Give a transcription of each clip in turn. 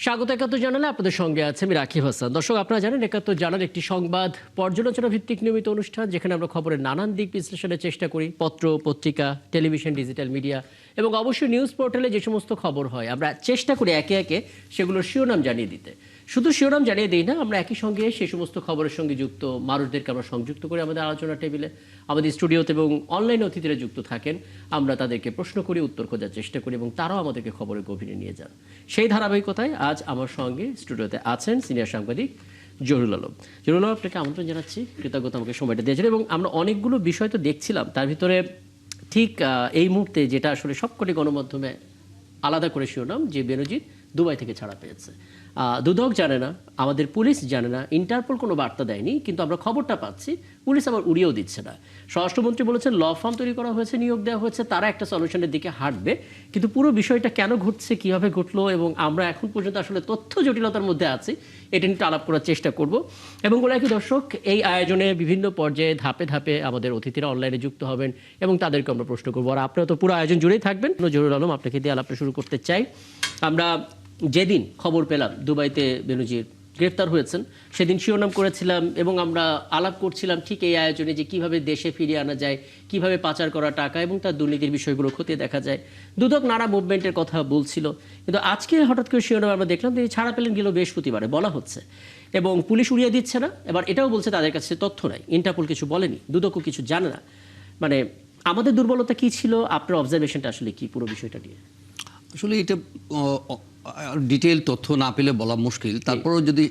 স্বাগত একাত্তর জানালে আপনাদের সঙ্গে আছে আমি রাকিব হাসান। দর্শক, আপনারা জানেন একাত্তর জানার একটি সংবাদ পর্যালোচনা ভিত্তিক নিয়মিত অনুষ্ঠান, যেখানে আমরা খবরের নানান দিক বিশ্লেষণের চেষ্টা করি। পত্র, পত্রিকা, টেলিভিশন, ডিজিটাল মিডিয়া এবং অবশ্যই নিউজ পোর্টালে যে সমস্ত খবর হয় আমরা চেষ্টা করি একে একে সেগুলোর শিরোনাম জানিয়ে দিতে। শুধু শিরোনাম জানিয়ে দিই না, আমরা একই সঙ্গে সেই সমস্ত খবরের সঙ্গে যুক্ত মানুষদেরকে আমরা সংযুক্ত করে আমাদের আলোচনা টেবিলে, আমাদের স্টুডিওতে এবং অনলাইন অতিথিরা যুক্ত থাকেন। আমরা তাদেরকে প্রশ্ন করি, উত্তর খোঁজার চেষ্টা করি এবং তারাও আমাদেরকে খবরের গভীরে নিয়ে যান। সেই ধারাবাহিকতায় আজ আমার সঙ্গে স্টুডিওতে আছেন সিনিয়র সাংবাদিক জহুরুল আলম। জহুরুল আলম, আপনাকে আমন্ত্রণ জানাচ্ছি, কৃতজ্ঞতা আমাকে সময়টা দিয়েছেন। এবং আমরা অনেকগুলো বিষয় তো দেখছিলাম, তার ভিতরে ঠিক এই মুহূর্তে যেটা আসলে সবকটি গণমাধ্যমে আলাদা করে শিরোনাম, যে বেনজির দুবাই থেকে ছাড়া পেয়েছে। দুদক জানে না, আমাদের পুলিশ জানে না, ইন্টারপোল কোনো বার্তা দেয়নি, কিন্তু আমরা খবরটা পাচ্ছি, পুলিশ আবার উড়িয়েও দিচ্ছে না। স্বরাষ্ট্রমন্ত্রী বলেছেন ল ফার্ম তৈরি করা হয়েছে, নিয়োগ দেওয়া হয়েছে, তারা একটা সলিউশনের দিকে হাঁটবে। কিন্তু পুরো বিষয়টা কেন ঘটছে, কিভাবে ঘটলো এবং আমরা এখন পর্যন্ত আসলে তথ্য জটিলতার মধ্যে আছি, এটা নিয়ে আলাপ করার চেষ্টা করব। এবং বলে রাখি দর্শক, এই আয়োজনে বিভিন্ন পর্যায়ে ধাপে ধাপে আমাদের অতিথিরা অনলাইনে যুক্ত হবেন এবং তাদেরকে আমরা প্রশ্ন করবো। আর আপনারা তো পুরো আয়োজন জুড়েই থাকবেন। জহুরুল আলম, আপনাকে দিয়ে আলাপটা শুরু করতে চাই। আমরা যেদিন খবর পেলাম দুবাইতে বেনজির গ্রেফতার হয়েছেন, সেদিন শিরোনাম করেছিলাম এবং আমরা আলাপ করছিলাম ঠিক এই আয়োজনে যে কিভাবে দেশে ফিরিয়ে আনা যায়, কিভাবে পাচার করা টাকা এবং তার দুর্নীতির বিষয়গুলো খতিয়ে দেখা যায়। দুদক নানা মুভমেন্টের কথা বলছিল, কিন্তু আজকে হঠাৎ করে শিরোনাম আমরা দেখলাম যে ছাড়া পেলেন গেল বৃহস্পতিবারে বলা হচ্ছে, এবং পুলিশ উড়িয়ে দিচ্ছে না। এবার এটাও বলছে তাদের কাছে তথ্য নাই, ইন্টারপোল কিছু বলেনি, দুদকও কিছু জানে না। মানে আমাদের দুর্বলতা কি ছিল? আপনার অবজারভেশনটা আসলে কি পুরো বিষয়টা নিয়ে? আসলে এটা ডিটেইল তথ্য না পেলে বলা মুশকিল। তারপরেও যদি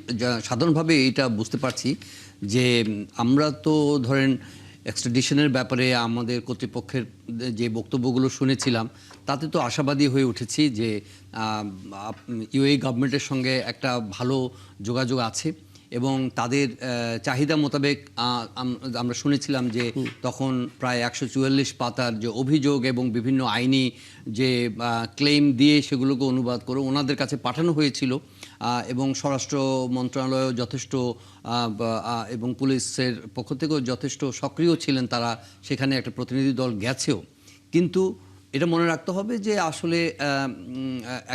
সাধারণভাবে এটা বুঝতে পারছি যে আমরা তো ধরেন এক্সট্রাডিশনের ব্যাপারে আমাদের কর্তৃপক্ষের যে বক্তব্যগুলো শুনেছিলাম, তাতে তো আশাবাদী হয়ে উঠেছি যে ইউএই গভর্নমেন্টের সঙ্গে একটা ভালো যোগাযোগ আছে এবং তাদের চাহিদা মোতাবেক আমরা শুনেছিলাম যে তখন প্রায় 144 পাতার যে অভিযোগ এবং বিভিন্ন আইনি যে ক্লেম দিয়ে সেগুলোকে অনুবাদ করে ওনাদের কাছে পাঠানো হয়েছিল, এবং স্বরাষ্ট্র মন্ত্রণালয় যথেষ্ট এবং পুলিশের পক্ষ থেকেও যথেষ্ট সক্রিয় ছিলেন, তারা সেখানে একটা প্রতিনিধি দল গেছেও। কিন্তু এটা মনে রাখতে হবে যে আসলে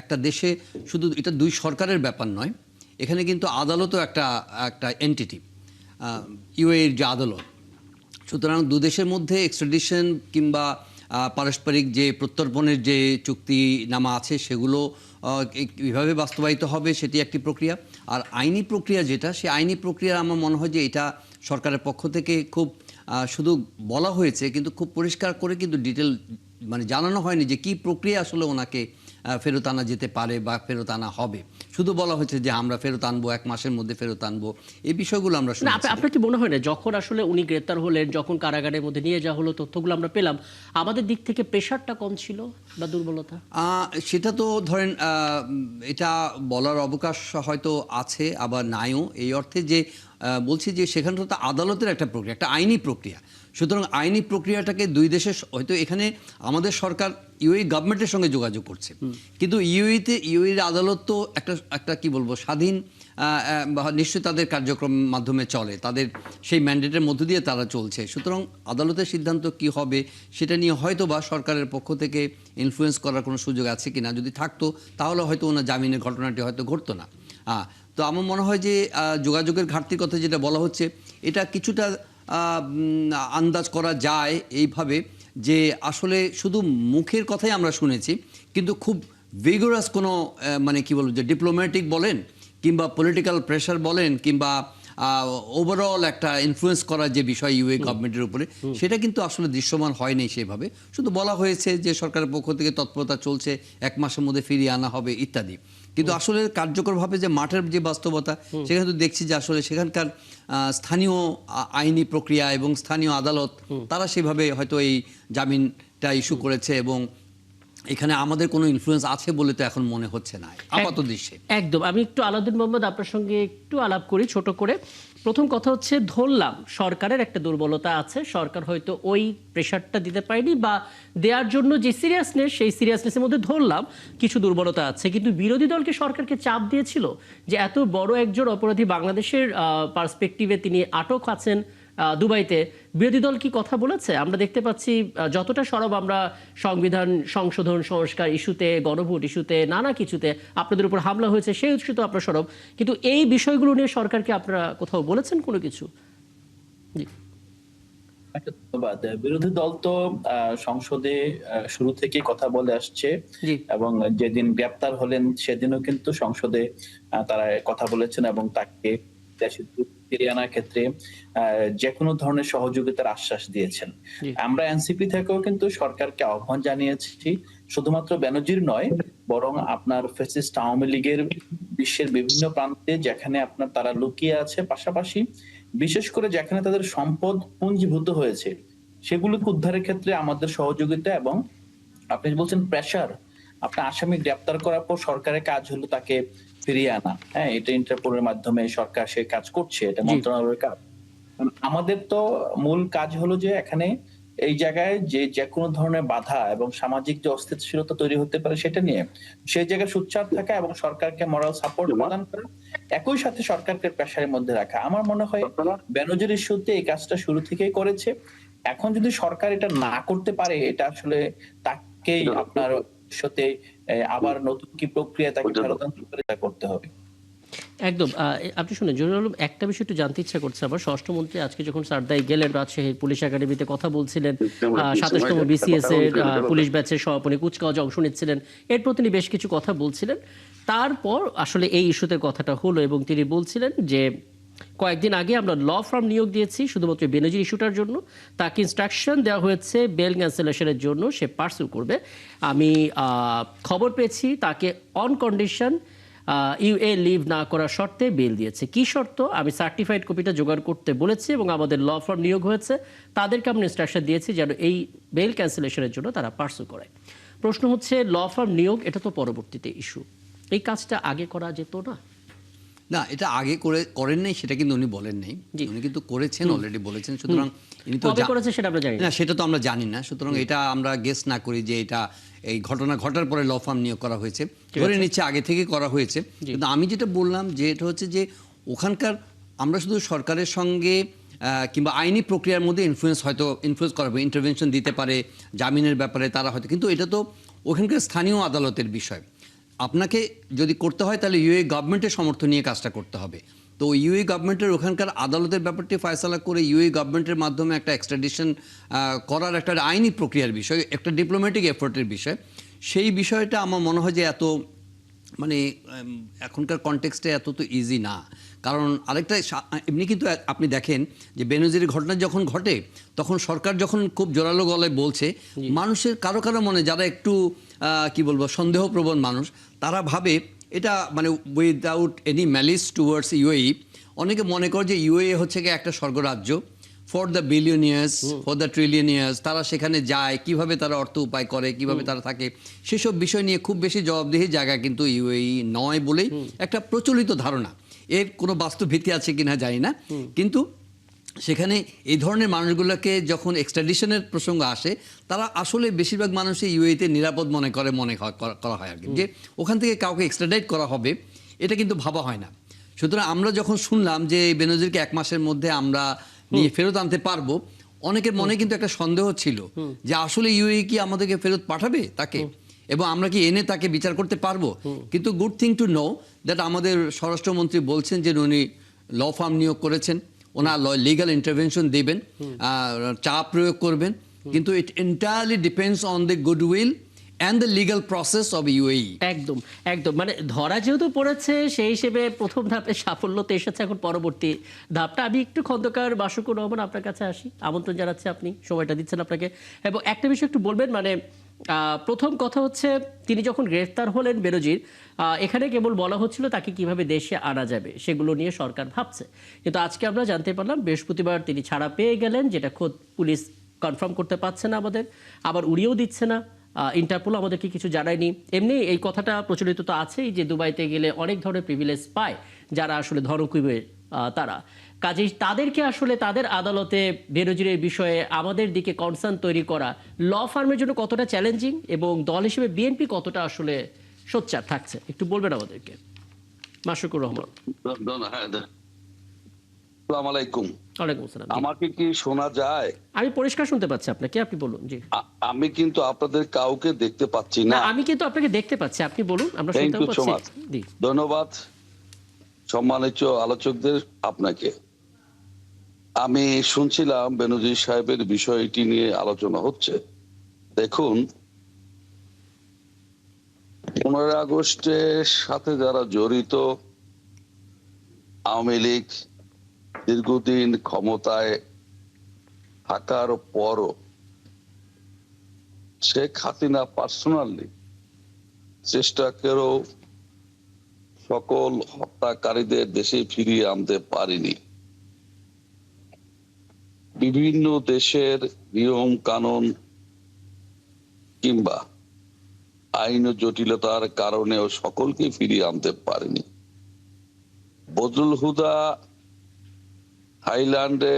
একটা দেশে শুধু এটা দুই সরকারের ব্যাপার নয়, এখানে কিন্তু আদালতও একটা এন্টিটি, ইউএইর যে আদালত। সুতরাং দুদেশের মধ্যে এক্সট্রাডিশন কিংবা পারস্পরিক যে প্রত্যর্পণের যে চুক্তিনামা আছে সেগুলো কীভাবে বাস্তবায়িত হবে সেটি একটি প্রক্রিয়া। আর আইনি প্রক্রিয়া যেটা, সেই আইনি প্রক্রিয়া আমার মনে হয় যে এটা সরকারের পক্ষ থেকে খুব শুধু বলা হয়েছে, কিন্তু খুব পরিষ্কার করে কিন্তু ডিটেল মানে জানানো হয়নি যে কী প্রক্রিয়া আসলে ওনাকে ফেরত আনা যেতে পারে বা ফেরত আনা হবে। শুধু বলা হয়েছে যে আমরা ফেরত আনবো, 1 মাসের মধ্যে ফেরত আনবো, এই বিষয়গুলো আমরা শুনি। আপনার কি মনে হয় না যখন আসলে উনি গ্রেপ্তার হলেন, যখন কারাগারের মধ্যে নিয়ে যাওয়া হলো, তথ্যগুলো আমরা পেলাম, আমাদের দিক থেকে প্রেশারটা কম ছিল বা দুর্বলতা? সেটা তো ধরেন এটা বলার অবকাশ হয়তো আছে, আবার নাইও, এই অর্থে যে বলছি যে সেখানে তো আদালতের একটা প্রক্রিয়া, একটা আইনি প্রক্রিয়া। সুতরাং আইনি প্রক্রিয়াটাকে দুই দেশের, হয়তো এখানে আমাদের সরকার ইউএই গভর্নমেন্টের সঙ্গে যোগাযোগ করছে, কিন্তু ইউএইর আদালত তো একটা কি বলবো স্বাধীন, নিশ্চয়ই তাদের কার্যক্রম মাধ্যমে চলে, তাদের সেই ম্যান্ডেটের মধ্য দিয়ে তারা চলছে। সুতরাং আদালতের সিদ্ধান্ত কি হবে সেটা নিয়ে হয়তো বা সরকারের পক্ষ থেকে ইনফ্লুয়েন্স করার কোনো সুযোগ আছে কিনা, যদি থাকতো তাহলে হয়তো ওনার জামিনের ঘটনাটি হয়তো ঘটতো না। তো আমার মনে হয় যে যোগাযোগের ঘাটতির কথা যেটা বলা হচ্ছে, এটা কিছুটা আন্দাজ করা যায় এইভাবে যে আসলে শুধু মুখের কথাই আমরা শুনেছি, কিন্তু খুব ভিগোরাস কোনো মানে কি বলবো যে ডিপ্লোম্যাটিক বলেন কিংবা পলিটিক্যাল প্রেশার বলেন কিংবা ওভারঅল একটা ইনফ্লুয়েন্স করার যে বিষয় ইউএই গভর্নমেন্টের উপরে, সেটা কিন্তু আসলে দৃশ্যমান হয়নি সেভাবে। শুধু বলা হয়েছে যে সরকারের পক্ষ থেকে তৎপরতা চলছে, 1 মাসের মধ্যে ফিরিয়ে আনা হবে ইত্যাদি। কিন্তু আসলে কার্যকরভাবে যে মাঠের যে বাস্তবতা, সেখানে তো দেখছি যে আসলে সেখানকার স্থানীয় আইনি প্রক্রিয়া এবং স্থানীয় আদালত তারা সেভাবে হয়তো এই জামিনটা ইস্যু করেছে, এবং এখানে আমাদের কোনো ইনফ্লুয়েন্স আছে বলে তো এখন মনে হচ্ছে না আপাত দৃশ্যে। একদম। আমি একটু আলাউদ্দিন মোহাম্মদ আপনার সঙ্গে একটু আলাপ করি ছোট করে। প্রথম কথা হচ্ছে, ধরলাম সরকারের একটা দুর্বলতা আছে, সরকার হয়তো ওই প্রেশারটা দিতে পারেনি বা দেওয়ার জন্য যে সিরিয়াসনেস, সেই সিরিয়াসনেসের মধ্যে ধরলাম কিছু দুর্বলতা আছে। কিন্তু বিরোধী দলকে সরকারকে চাপ দিয়েছিল যে এত বড় একজন অপরাধী বাংলাদেশের পার্সপেক্টিভে তিনি আটক আছেন, দুবাইতে, বিরোধী দল কি কথা বলেছে? আমরা দেখতে পাচ্ছি যতটা সরব আমরা সংবিধান সংশোধন সংস্কার ইস্যুতে, গণভোট ইস্যুতে, নানা কিছুতে আপনাদের উপর হামলা হয়েছে, সেই ইস্যুতে আপনারা সরব, কিন্তু এই বিষয়গুলো নিয়ে সরকারকে আপনারা কোথাও বলেছেন কোনো কিছু? জি। ধন্যবাদ। বিরোধী দল তো সংসদে শুরু থেকে কথা বলে আসছে জি। এবং যেদিন গ্রেপ্তার হলেন সেদিনও কিন্তু সংসদে তারা কথা বলেছেন এবং তাকে দেশে ফিরিয়ে আনার ক্ষেত্রে যে কোনো ধরনের সহযোগিতার আশ্বাস দিয়েছেন। জি। আমরা এনসিপি থেকেও কিন্তু সরকারকে আহ্বান জানিয়েছি, শুধুমাত্র বেনজির নয় বরং আপনার ফ্যাসিস্ট আওয়ামী লীগের বিশ্বের বিভিন্ন প্রান্তে যেখানে আপনার তারা লুকিয়ে আছে, পাশাপাশি বিশেষ করে যেখানে তাদের সম্পদ পুঞ্জীভূত হয়েছে সেগুলোকে উদ্ধারের ক্ষেত্রে আমাদের সহযোগিতা এবং আপনি বলছেন প্রেসার, আপনার আসামি গ্রেপ্তার করার পর সরকারের কাজ হলো তাকে ফিরিয়ে আনা। হ্যাঁ, এটা ইন্টারপোলের মাধ্যমে সরকার সে কাজ করছে, এটা মন্ত্রণালয়ের কাজ। আমাদের তো মূল কাজ হলো যে এখানে এই জায়গায় যে কোনো ধরনের বাধা এবং সামাজিক যে অস্থিতিশীলতা তৈরি হতে পারে সেটা নিয়ে সেই জায়গায় সোচ্চার থাকা এবং সরকারকে মরাল সাপোর্ট প্রদান করা, একই সাথে সরকারকে প্রেসারের মধ্যে রাখা। আমার মনে হয় বেনজির ইস্যুতে এই কাজটা শুরু থেকেই করেছে। এখন যদি সরকার এটা না করতে পারে, এটা আসলে তাকেই আপনার ভবিষ্যতে আবার নতুন কি প্রক্রিয়া তাকে ফেরত আনতে করতে হবে। একদম। আপনি শুনেন জহিরুল আলম, একটা বিষয় একটু জানতে ইচ্ছা করছে আমার। স্বরাষ্ট্রমন্ত্রী আজকে যখন সারদায় গেলেন, রাজশাহীর পুলিশ একাডেমিতে কথা বলছিলেন, ২৭তম বিসিএস এর পুলিশ ব্যাচের সমাপনী কুচকাওয়াজে অংশ নিচ্ছিলেন, এর প্রতি তিনি বেশ কিছু কথা বলছিলেন। তারপর আসলে এই ইস্যুতে কথাটা হলো এবং তিনি বলছিলেন যে কয়েকদিন আগে আমরা ল ফার্ম নিয়োগ দিয়েছি শুধুমাত্র বেনজির ইস্যুটার জন্য, তাকে ইনস্ট্রাকশন দেওয়া হয়েছে বেল ক্যান্সেলেশনের জন্য সে পার্সু করবে। আমি খবর পেয়েছি তাকে অন কন্ডিশন ইউএ লিভ না করার শর্তে বেল দিয়েছে। কি শর্ত? আমি সার্টিফাইড কপিটা জোগাড় করতে বলেছি এবং আমাদের ল ফার্ম নিয়োগ হয়েছে, তাদেরকে আমরা ইনস্ট্রাকশন দিয়েছি যেন এই বেল ক্যান্সেলেশনের জন্য তারা পার্সু করে। প্রশ্ন হচ্ছে, ল ফার্ম নিয়োগ এটা তো পরবর্তীতে ইস্যু, এই কাজটা আগে করা যেত না? না, এটা আগে করেন নাই সেটা কিন্তু উনি বলেন নাই, উনি কিন্তু করেছেন, অলরেডি বলেছেন। সুতরাং ইনি তো কবে করেছে সেটা আমরা জানি না, সেটা তো আমরা জানি না। সুতরাং এটা আমরা গেস না করি যে এটা এই ঘটনা ঘটার পরে ল ফার্ম নিয়োগ করা হয়েছে, ধরে নিচ্ছে আগে থেকে করা হয়েছে। কিন্তু আমি যেটা বললাম যে এটা হচ্ছে যে ওখানকার আমরা শুধু সরকারের সঙ্গে কিংবা আইনি প্রক্রিয়ার মধ্যে ইনফ্লুয়েন্স করাবো, ইন্টারভেনশন দিতে পারে জামিনের ব্যাপারে তারা হয়তো, কিন্তু এটা তো ওখানকার স্থানীয় আদালতের বিষয়। আপনাকে যদি করতে হয় তাহলে ইউএই গভর্নমেন্টের সমর্থন নিয়ে কাজটা করতে হবে। তো ইউএই গভর্নমেন্টের ওখানকার আদালতের ব্যাপারটি ফয়সালা করে ইউএই গভর্নমেন্টের মাধ্যমে একটা এক্সট্রাডিশন করার একটা আইনি প্রক্রিয়ার বিষয়, একটা ডিপ্লোম্যাটিক এফোর্টের বিষয়। সেই বিষয়টা আমার মনে হয় যে এত মানে এখনকার কনটেক্সটে এত তো ইজি না। কারণ আরেকটা এমনি কিন্তু আপনি দেখেন যে বেনজিরের ঘটনা যখন ঘটে তখন সরকার যখন খুব জোরালো গলায় বলছে, মানুষের কারো কারো মনে যারা একটু কি বলবো সন্দেহপ্রবণ মানুষ, তারা ভাবে এটা মানে without any malice towards UAE, অনেকে মনে করে যে ইউএই হচ্ছে গিয়ে একটা স্বর্গরাজ্য for the billionaires, for the trillionaires. তারা সেখানে যায়, কিভাবে তারা অর্থ উপায় করে, কিভাবে তারা থাকে, সেসব বিষয় নিয়ে খুব বেশি জবাবদিহি জায়গা কিন্তু ইউএই নয় বলেই একটা প্রচলিত ধারণা। এর কোনো বাস্তব ভিত্তি আছে কিনা জানি না, কিন্তু সেখানে এই ধরনের মানুষগুলোকে যখন এক্সট্রাডিশনের প্রসঙ্গ আসে, তারা আসলে বেশিরভাগ মানুষই ইউএইতে নিরাপদ করা হয় আর কি, যে ওখান থেকে কাউকে এক্সট্রাডাইট করা হবে এটা কিন্তু ভাবা হয় না। সুতরাং আমরা যখন শুনলাম যে বেনজিরকে 1 মাসের মধ্যে আমরা নিয়ে ফেরত আনতে পারবো, অনেকের মনে কিন্তু একটা সন্দেহ ছিল যে আসলে ইউএই কি আমাদেরকে ফেরত পাঠাবে তাকে, এবং আমরা কি এনে তাকে বিচার করতে পারবো। কিন্তু good thing to know that আমাদের স্বরাষ্ট্রমন্ত্রী বলছেন যে উনি ল ফার্ম নিয়োগ করেছেন, ওনার লিগাল ইন্টারভেনশন দেবেন, চাপ প্রয়োগ করবেন, কিন্তু it entirely depends on the goodwill and the legal process of UAE. একদম একদম, মানে ধরা যেহেতু পড়েছে সেই হিসেবে প্রথম ধাপে সাফল্য তো এসেছে, এখন পরবর্তী ধাপটা। আমি একটু খন্দকার বাসুকুর রহমান আপনার কাছে আসি, আমন্ত্রণ জানাচ্ছি, আপনি সময়টা দিচ্ছেন আপনাকে। এবং একটা বিষয় একটু বলবেন, মানে প্রথম কথা হচ্ছে তিনি যখন গ্রেফতার হলেন বেনজির, এখানে কেবল বলা হচ্ছিল তাকে কিভাবে দেশে আনা যাবে সেগুলো নিয়ে সরকার ভাবছে, কিন্তু আজকে আমরা জানতে পারলাম বৃহস্পতিবার তিনি ছাড়া পেয়ে গেলেন, যেটা খোদ পুলিশ কনফার্ম করতে পারছে না আমাদের, আবার উড়িয়েও দিচ্ছে না। ইন্টারপোল আমাদেরকে কিছু জানায়নি। এমনি এই কথাটা প্রচলিত তো আছেই যে দুবাইতে গেলে অনেক ধরনের প্রিভিলেজ পায় যারা আসলে ধনকুবের তারা, কাজেই তাদেরকে আসলে তাদের আদালতে বেনজিরের বিষয়ে আমাদের দিকে কনসার্ন তৈরি করা ল ফার্মের জন্য কতটা চ্যালেঞ্জিং, এবং দল হিসেবে বিএনপি কতটা আসলে সোচ্চার থাকছে, একটু বলবেন আমাদেরকে। মাশরুকুর রহমান। আসসালামু আলাইকুম। ওয়ালাইকুম আসসালাম। জি, আমাকে কি শোনা যায়? আমি পরিষ্কার শুনতে পাচ্ছি আপনাকে, আপনি বলুন। জি, আমি কিন্তু আপনাদের কাউকে দেখতে পাচ্ছি না না। আমি কিন্তু আপনাকে দেখতে পাচ্ছি, আপনি বলুন, আমরা থ্যাংক শুনতেও ইউ সো পাচ্ছি। মাচ। জি, ধন্যবাদ সম্মানিত আলোচকদের আপনাকে। আমি শুনছিলাম বেনজির সাহেবের বিষয়টি নিয়ে আলোচনা হচ্ছে। দেখুন, 15 আগস্টের সাথে যারা জড়িত, আওয়ামী লীগ দীর্ঘদিন ক্ষমতায় থাকার পরও শেখ হাসিনা পার্সোনালি চেষ্টা করেও সকল হত্যাকারীদের দেশে ফিরিয়ে আনতে পারেনি। বিভিন্ন দেশের নিয়ম কানুন কিংবা আইন জটিলতার কারণেও সকলকে ফিরিয়ে আনতে পারেনি। বদরুল হুদা থাইল্যান্ডে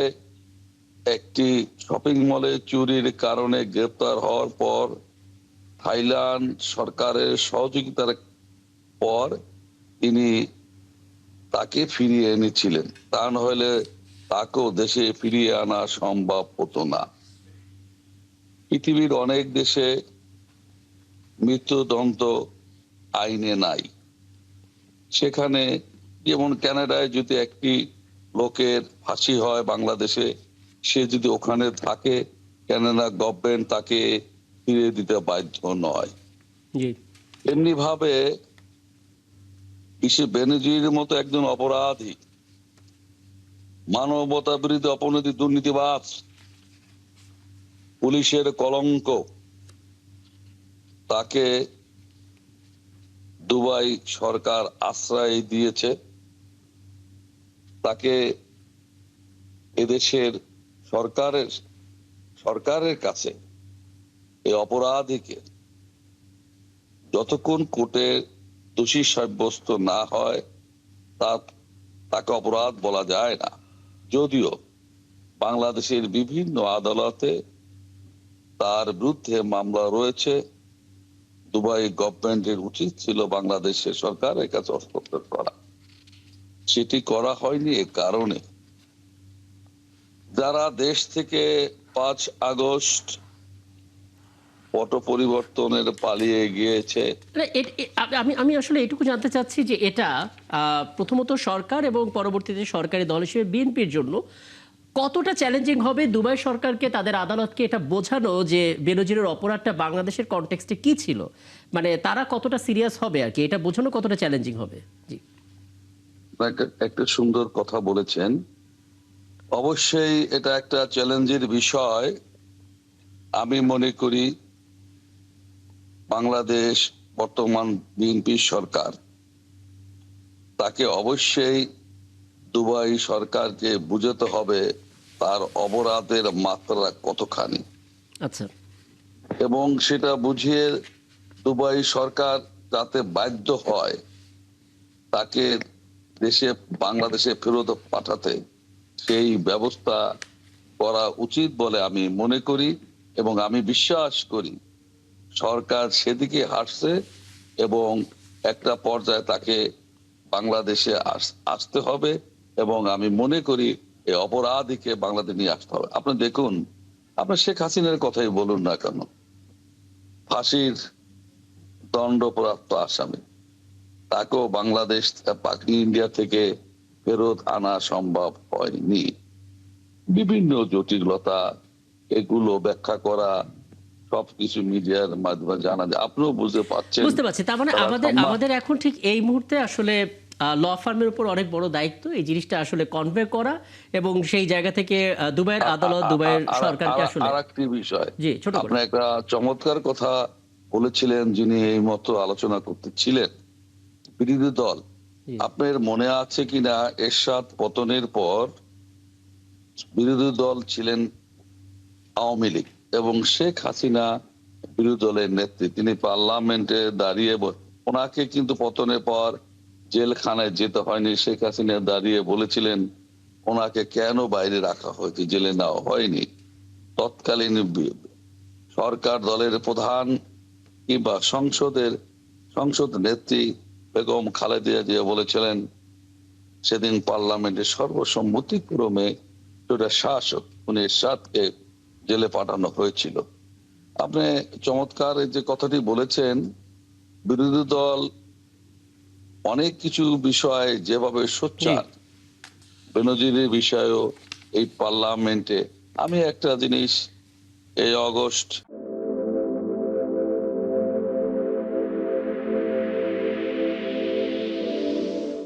একটি শপিং মলে চুরির কারণে গ্রেপ্তার হওয়ার পর থাইল্যান্ড সরকারের সহযোগিতার পর তিনি তাকে ফিরিয়ে এনেছিলেন। তা না হলে তাকেও দেশে ফিরিয়ে আনা সম্ভব হতো না। পৃথিবীর অনেক দেশে মৃত্যুদণ্ড আইনে নাই। সেখানে যেমন কানাডায় যদি একটি লোকের ফাঁসি হয় বাংলাদেশে, সে যদি ওখানে থাকে, কানাডা গভর্নমেন্ট তাকে ফিরিয়ে দিতে বাধ্য নয়। জি, এমনি ভাবে বেনজির মতো একজন অপরাধী, মানবতা বিরোধী অপরাধী, দুর্নীতিবাজ, পুলিশের কলঙ্ক, তাকে দুবাই সরকার আশ্রয় দিয়েছে। তাকে এদেশের সরকারের কাছে এই অপরাধীকে যতক্ষণ কোর্টে দোষী সাব্যস্ত না হয় তাকে অপরাধ বলা যায় না। যদিও বাংলাদেশের বিভিন্ন আদালতে তার বিরুদ্ধে মামলা রয়েছে। দুবাই গভর্নমেন্টের উচিত ছিল বাংলাদেশের সরকারের কাছে হস্তক্ষেপ করা, সেটি করা হয়নি। এ কারণে যারা দেশ থেকে 5 আগস্ট পট পরিবর্তনের পালিয়ে গিয়েছে, না, আমি আমি আসলে এটুকু জানতে চাচ্ছি যে এটা প্রথমত সরকার এবং পরবর্তীতে সরকারি দল হিসেবে বিএনপির জন্য কতটা চ্যালেঞ্জিং হবে দুবাই সরকারকে, তাদের আদালতকে এটা বোঝানো যে বেনজিরের অপরাধটা বাংলাদেশের কনটেক্সটে কি ছিল, মানে তারা কতটা সিরিয়াস হবে আর কি, এটা বোঝানো কতটা চ্যালেঞ্জিং হবে। জি, একটা সুন্দর কথা বলেছেন। অবশ্যই এটা একটা চ্যালেঞ্জের বিষয়। আমি মনে করি বাংলাদেশ বর্তমান বিএনপি সরকার, তাকে অবশ্যই দুবাই সরকারকে বুঝাতে হবে তার অপরাধের মাত্রা কতখানি, আচ্ছা, এবং সেটা বুঝিয়ে দুবাই সরকার যাতে বাধ্য হয় তাকে বাংলাদেশে ফেরত পাঠাতে, সেই ব্যবস্থা করা উচিত বলে আমি মনে করি। এবং আমি বিশ্বাস করি সরকার সেদিকে হাঁটছে এবং একটা পর্যায়ে তাকে বাংলাদেশে আসতে হবে। এবং আমি মনে করি এই অপরাধীকে বাংলাদেশে নিয়ে আসতে হবে। আপনি দেখুন, আপনার শেখ হাসিনার কথাই বলুন না কেন, ফাঁসির দণ্ডপ্রাপ্ত আসামি, তাকেও বাংলাদেশ ইন্ডিয়া থেকে ফেরত আনা সম্ভব হয়নি। বিভিন্ন জটিলতা, এগুলো ব্যাখ্যা করা সবকিছু মিডিয়ার মাধ্যমে জানা যায়, আপনিও বুঝতে পারছেন। বুঝতে পারছি। তার মানে আমাদের এখন ঠিক এই মুহূর্তে আসলে ল ফার্মের উপর অনেক বড় দায়িত্ব এই জিনিসটা আসলে কনভে করা, এবং সেই জায়গা থেকে দুবাইয়ের আদালত, দুবাইয়ের সরকারকে আসলে আরেকটি বিষয়, জি ছোট করে। আপনি একটা চমৎকার কথা বলেছিলেন, যিনি এই মতো আলোচনা করতেছিলেন, বিরোধী দল। জি, আপনার মনে আছে কিনা, এরশাদ পতনের পর বিরোধী দল ছিলেন আওয়ামী লীগ এবং শেখ হাসিনা বিরোধী দলের নেত্রী। তিনি পার্লামেন্টে দাঁড়িয়ে ওনাকে কিন্তু পতনের পর জেলখানায় যেতে হয়নি। শেখ হাসিনা দাঁড়িয়ে বলেছিলেন ওনাকে কেন বাইরে রাখা হয়েছে, জেলে নেওয়া হয়নি। তৎকালীন সরকার দলের প্রধান কিংবা সংসদ নেত্রী বেগম খালেদা জিয়া বলেছিলেন সেদিন পার্লামেন্টের সর্বসম্মতিক্রমে শাসক উনি এরশাদকে জেলে পাঠানো হয়েছিল। আপনি চমৎকার এই যে কথাটি বলেছেন, বিরোধী দল অনেক কিছু বিষয় যেভাবে সোচ্চার, বেনজিরের বিষয়েও এই পার্লামেন্টে আমি একটা জিনিস এই অগস্ট